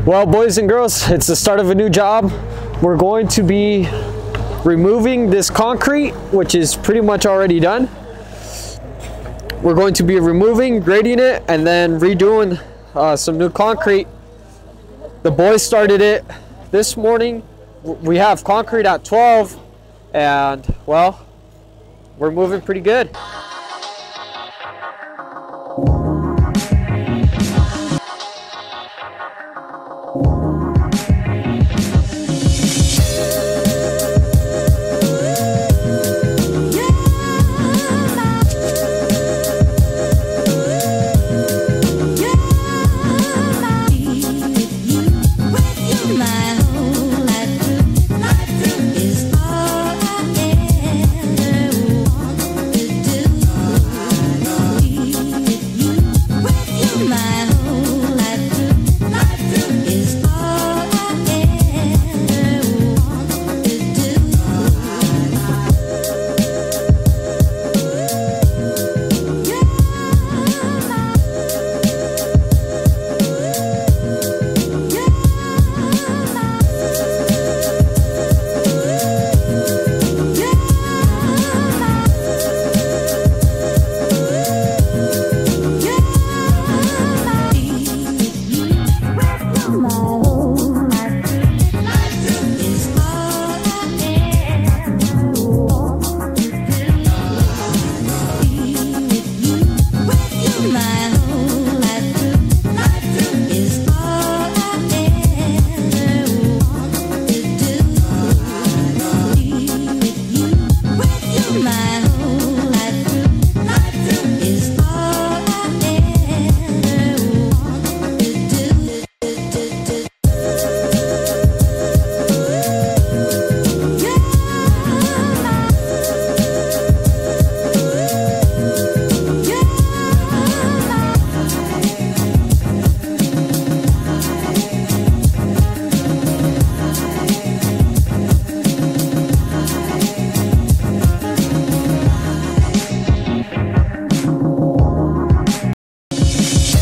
Well, boys and girls, it's the start of a new job. We're going to be removing this concrete, which is pretty much already done. We're going to be removing, grading it, and then redoing some new concrete. The boys started it this morning. We have concrete at 12, and well, we're moving pretty good.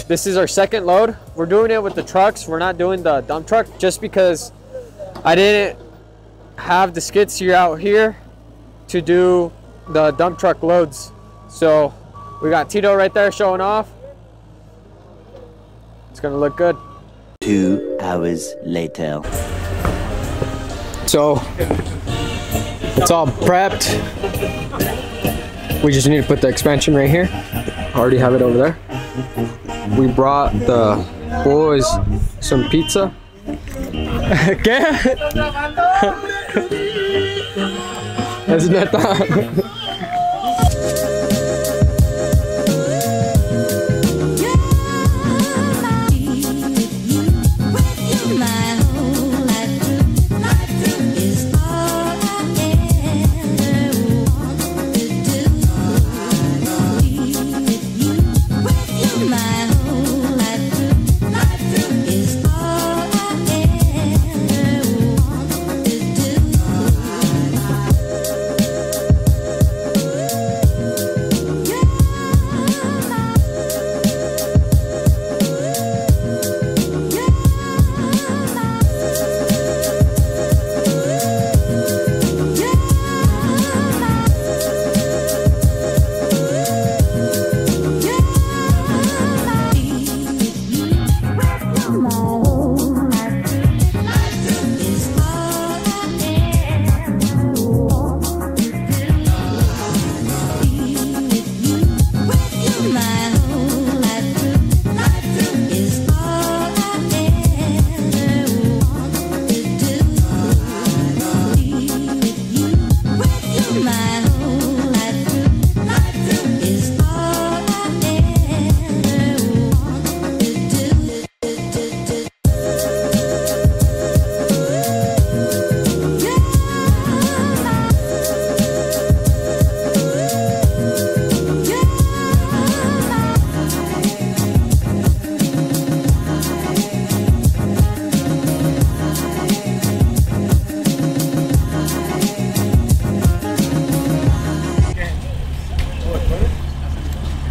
This is our second load. We're doing it with the trucks. We're not doing the dump truck just because I didn't have the skid steer out here to do the dump truck loads. So we got Tito right there showing off. It's gonna look good. 2 hours later. So it's all prepped. We just need to put the expansion right here. I already have it over there. We brought the boys some pizza. ¿Qué? Es neta.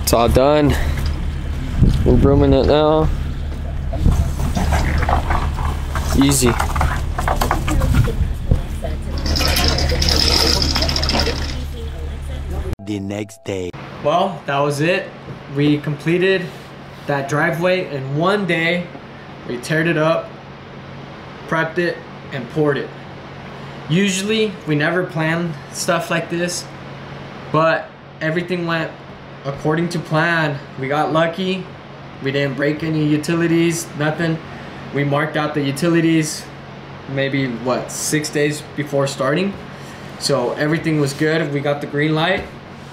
It's all done. We're brooming it now. Easy. The next day. Well, that was it. We completed that driveway in one day. We teared it up, prepped it, and poured it. Usually, we never plan stuff like this, but everything went according to plan. We got lucky. We didn't break any utilities, nothing. We marked out the utilities maybe, what, 6 days before starting. So everything was good. We got the green light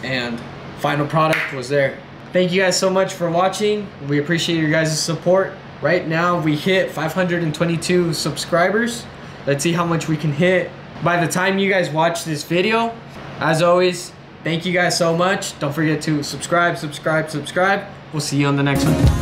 and final product was there. Thank you guys so much for watching. We appreciate your guys' support. Right now we hit 522 subscribers. Let's see how much we can hit by the time you guys watch this video. As always, thank you guys so much. Don't forget to subscribe. We'll see you on the next one.